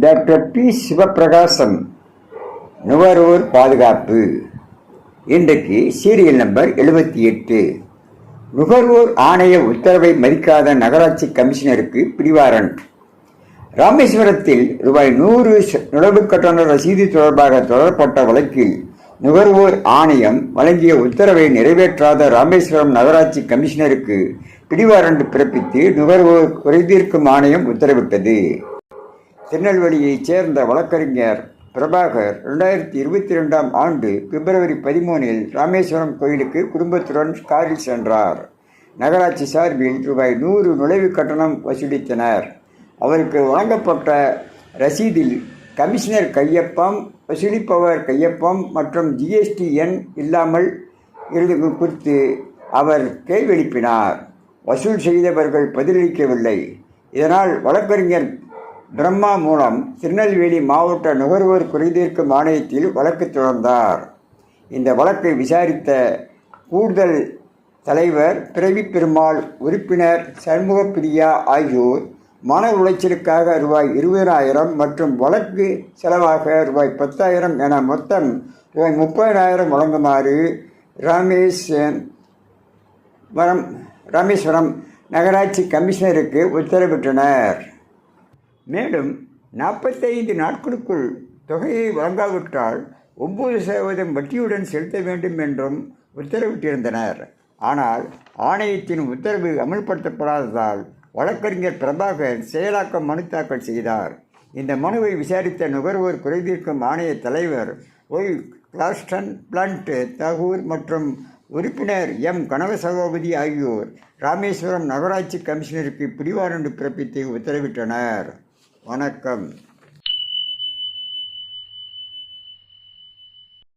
Doctor B. Sivaprakasam, நுகர்வோர் பாதுகாப்பு. இன்றைக்கு சீரியல் நம்பர் 78. நுகர்வோர் ஆணைய உத்தரவை மதிக்காத நகராட்சி கமிஷனருக்கு பிடிவாரண்ட். ராமேஸ்வரத்தில் ரூபாய் 100 நுழைவு கட்டண ரசீது தொடர்பாக தொடரப்பட்ட வழக்கில் நுகர்வோர் ஆணையம் வழங்கிய உத்தரவை நிறைவேற்றாத ராமேஸ்வரம் நகராட்சி கமிஷனருக்கு பிடிவாரண்ட் பிறப்பித்து நுகர்வோர் குறைதீர்க்கும் ஆணையம் உத்தரவிட்டது. திருநெல்வேலியைச் சேர்ந்த வழக்கறிஞர் பிரபாகர் 2022ஆம் ஆண்டு பிப்ரவரி 13இல் ராமேஸ்வரம் கோயிலுக்கு குடும்பத்துடன் காரில் சென்றார். நகராட்சி சார்பில் ரூபாய் 100 நுழைவு கட்டணம் வசூலித்தனர். அவருக்கு வழங்கப்பட்ட ரசீதில் கமிஷனர் கையொப்பம், வசூலிப்பவர் கையொப்பம் மற்றும் ஜிஎஸ்டி எண் இல்லாமல் இருந்தது குறித்து அவர் கேள்வி எழுப்பினார். வசூல் செய்தவர்கள் பதிலளிக்கவில்லை. இதனால் வழக்கறிஞர் பிரம்மா மூலம் திருநெல்வேலி மாவட்ட நுகர்வோர் குறைதீர்க்கும் ஆணையத்தில் வழக்கு தொடர்ந்தார். இந்த வழக்கை விசாரித்த கூடுதல் தலைவர் பிறவி பெருமாள், உறுப்பினர் சண்முகப்பிரியா ஆகியோர் மன உளைச்சலுக்காக ரூபாய் 20,000 மற்றும் வழக்கு செலவாக ரூபாய் 10,000 என மொத்தம் ரூபாய் 30,000 வழங்குமாறு ராமேஸ்வரம் நகராட்சி கமிஷனருக்கு உத்தரவிட்டனர். மேலும் 45 நாட்களுக்குள் தொகையை வழங்காவிட்டால் 9% வட்டியுடன் செலுத்த வேண்டும் என்றும் உத்தரவிட்டிருந்தனர். ஆனால் ஆணையத்தின் உத்தரவு அமல்படுத்தப்படாததால் வழக்கறிஞர் பிரபாகர் செயலாக்க மனு தாக்கல் செய்தார். இந்த மனுவை விசாரித்த நுகர்வோர் குறைதீர்க்கும் ஆணைய தலைவர் ஒய். கிளாஸ்டன் பிளண்ட் தகூர் மற்றும் உறுப்பினர் எம். கனகசபாபதி ஆகியோர் ராமேஸ்வரம் நகராட்சி கமிஷனருக்கு பிடிவாரண்ட் பிறப்பித்து உத்தரவிட்டனர். வணக்கம்.